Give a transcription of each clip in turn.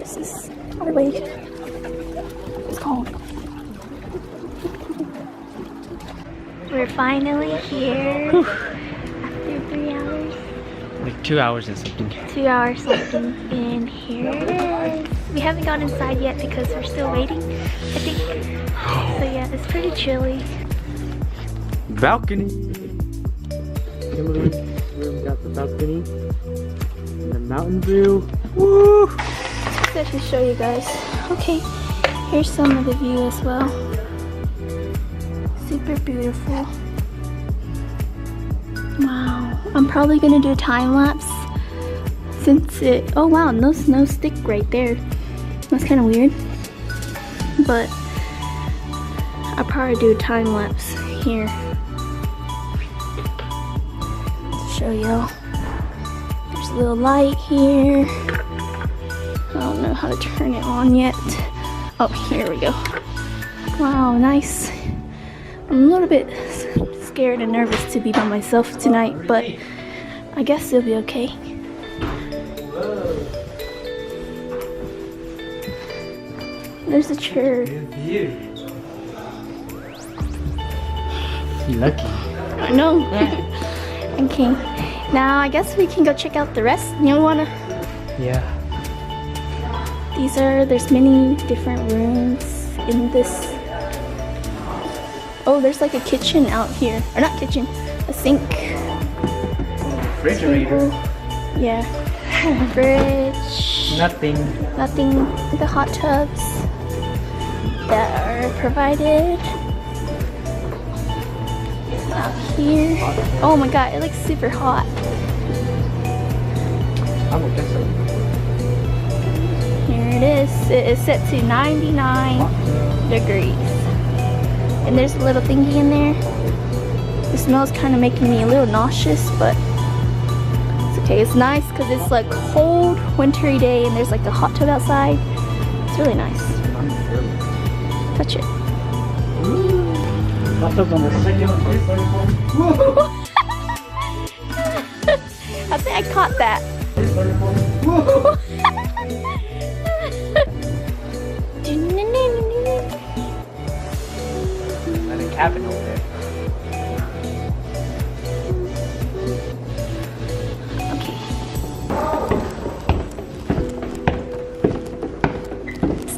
This is our way. It's cold. We're finally here after 3 hours. Like 2 hours and something. 2 hours something, and here it is. We haven't gone inside yet because we're still waiting, I think. So yeah, it's pretty chilly. Balcony. Kimberly's room got the balcony and the mountain view. Woo! I should show you guys. Okay, here's some of the view as well. Super beautiful. Wow, I'm probably gonna do a time lapse since it. Oh wow, no snow stick right there. That's kind of weird, but I'll probably do a time lapse here. Show y'all. There's a little light here. I don't know how to turn it on yet. Oh, here we go. Wow, nice. I'm a little bit scared and nervous to be by myself tonight, but I guess it'll be okay. There's a chair. You're lucky. I know. Okay, now I guess we can go check out the rest. You wanna? Yeah. There's many different rooms in this. Oh, there's like a kitchen out here. Or not kitchen, a sink. Refrigerator. Table. Yeah. Fridge. Nothing. Nothing. The hot tubs that are provided. Out here. Oh my god, it looks super hot. I would guess so. Here it is. It is set to 99 degrees. And there's a little thingy in there. The smell's kind of making me a little nauseous, but it's okay. It's nice because it's like cold, wintry day, and there's like a hot tub outside. It's really nice. Touch it. Hot tub on the second floor. I think I caught that. And a cabin over there. Okay.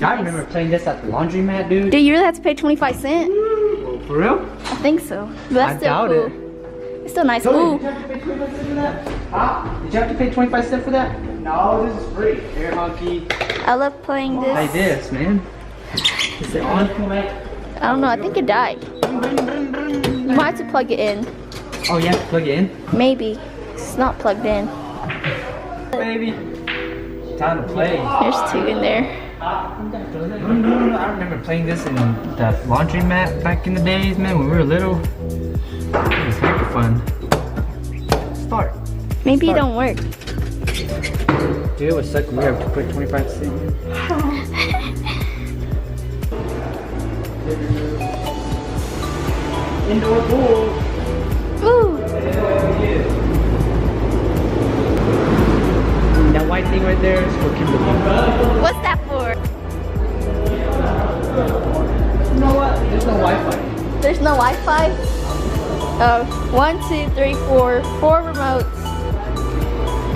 I remember playing this at the laundromat, dude. Dude, you really have to pay 25 cents? For real? I think so. But that's I still doubt cool. it. It's still nice. Did Ooh. you have to pay 25 cents for that? Huh? Did you have to pay 25 cents for that? No, this is free. Air hockey. I love playing this. Like this, man. Is it on? I don't know. I think it died. You might have to plug it in. Oh, you have to plug it in? Maybe. It's not plugged in. Baby. Time to play. There's two in there. I remember playing this in the laundromat back in the days, man, when we were little. It was heck of fun. Start. Maybe it don't work. Dude, it was such weird to put 25 cents. Indoor pool. Ooh. That white thing right there is for Kimberly. What's that for? You know what? There's no Wi-Fi. There's no Wi-Fi? Oh, 1, 2, 3, 4. 4 remotes.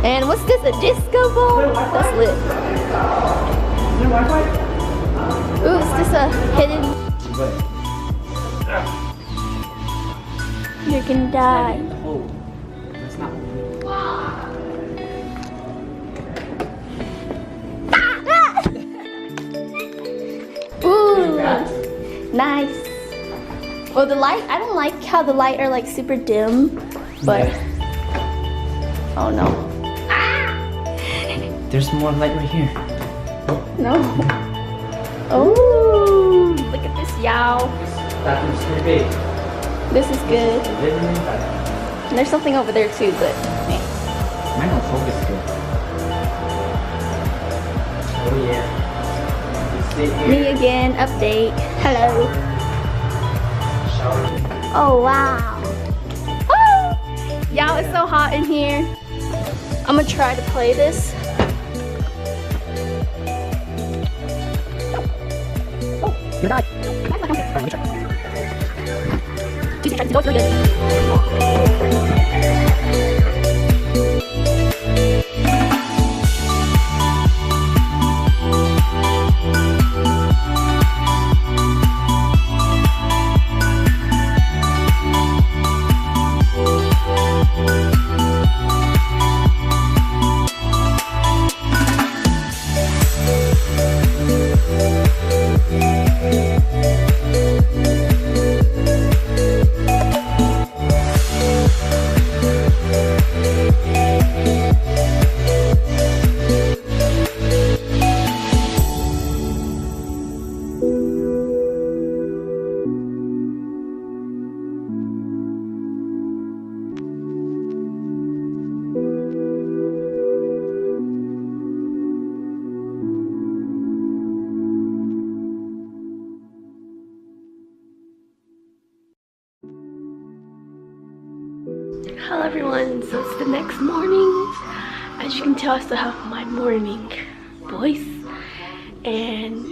And what's this? A disco ball? That's lit. Is there Wi-Fi? Ooh, is this a hidden? You're gonna die. Oh, that's not. Ooh, nice. Well, the light, I don't like how the light are like super dim, but oh no. There's more light right here. No. Oh, look at this, y'all. Bathroom's pretty big. This is good. Living room, bathroom. And there's something over there too, but Mine don't focus good. Oh yeah. me again, update. Hello. Oh wow. Oh, y'all, it's so hot in here. I'm gonna try to play this. gonna die. Alright, let me try. Dude, it's really good. Hello everyone, so it's the next morning. As you can tell, I still have my morning voice, and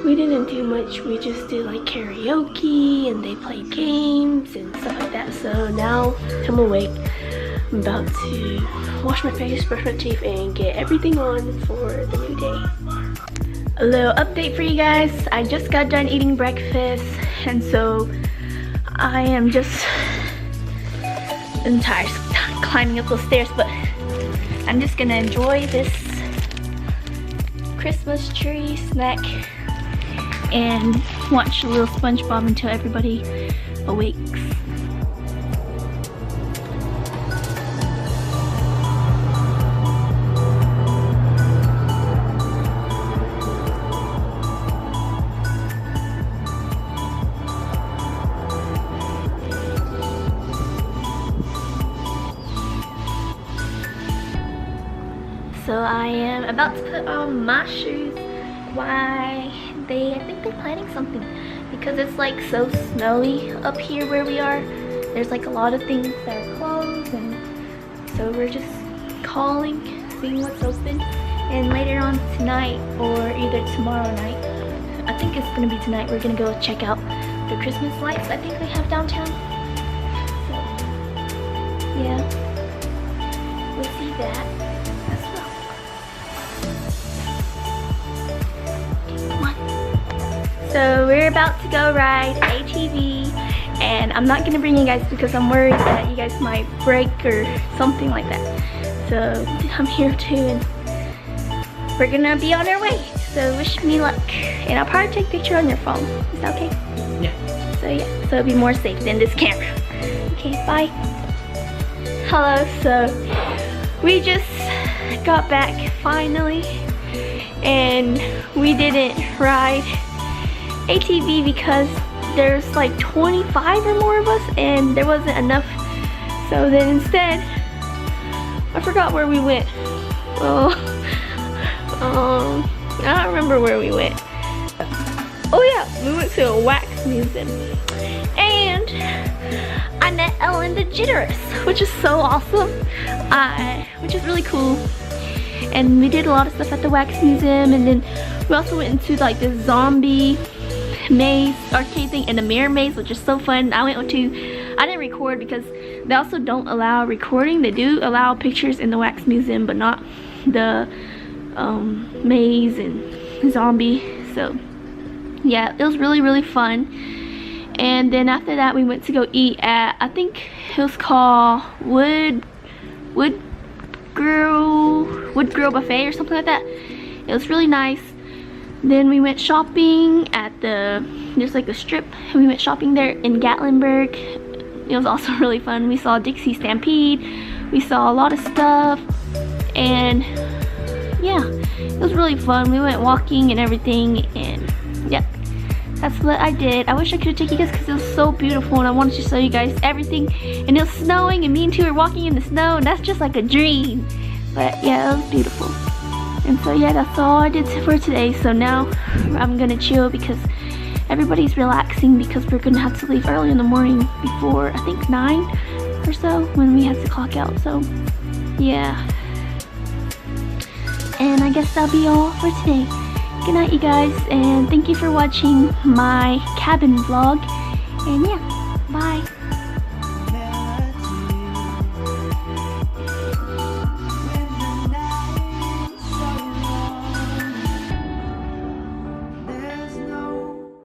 we didn't do much. We just did like karaoke and they played games and stuff like that. So now I'm awake. I'm about to wash my face, brush my teeth, and get everything on for the new day. A little update for you guys. I just got done eating breakfast, and so I am just I'm tired climbing up those stairs, but I'm just gonna enjoy this Christmas tree snack and watch a little SpongeBob until everybody awakes. So I am about to put on my shoes. Why? I think they're planning something because it's like so snowy up here where we are. There's like a lot of things that are closed, and so we're just calling, seeing what's open. And later on tonight or either tomorrow night, I think it's gonna be tonight, we're gonna go check out the Christmas lights I think they have downtown. So yeah, we'll see that. So we're about to go ride ATV, and I'm not gonna bring you guys because I'm worried that you guys might break or something like that. So I'm here too, and we're gonna be on our way. So wish me luck, and I'll probably take a picture on your phone. Is that okay? Yeah. So yeah, so it'll be more safe than this camera. Okay, bye. Hello. So we just got back finally, and we didn't ride ATV because there's like 25 or more of us and there wasn't enough. So then instead, I forgot where we went. Oh, I don't remember where we went. Oh yeah, we went to a wax museum. And I met Ellen DeGeneres, which is so awesome. Which is really cool. And we did a lot of stuff at the wax museum, and then we also went into like this zombie maze arcade thing and the mirror maze, which is so fun. I didn't record because they also don't allow recording. They do allow pictures in the wax museum, but not the maze and zombie. So yeah, it was really fun. And then after that, we went to go eat at, I think it was called Wood Grill Buffet or something like that. It was really nice. Then we went shopping at there's like a strip, and we went shopping there in Gatlinburg. It was also really fun. We saw Dixie Stampede, we saw a lot of stuff, and yeah, it was really fun. We went walking and everything, and yeah, that's what I did. I wish I could take you guys because it was so beautiful, and I wanted to show you guys everything. And it was snowing, and me and T were walking in the snow, and that's just like a dream. But yeah, it was beautiful. And so yeah, that's all I did for today. So now I'm gonna chill because everybody's relaxing because we're gonna have to leave early in the morning before I think 9 or so when we have to clock out. So yeah, and I guess that'll be all for today. Good night, you guys, and thank you for watching my cabin vlog. And yeah, bye.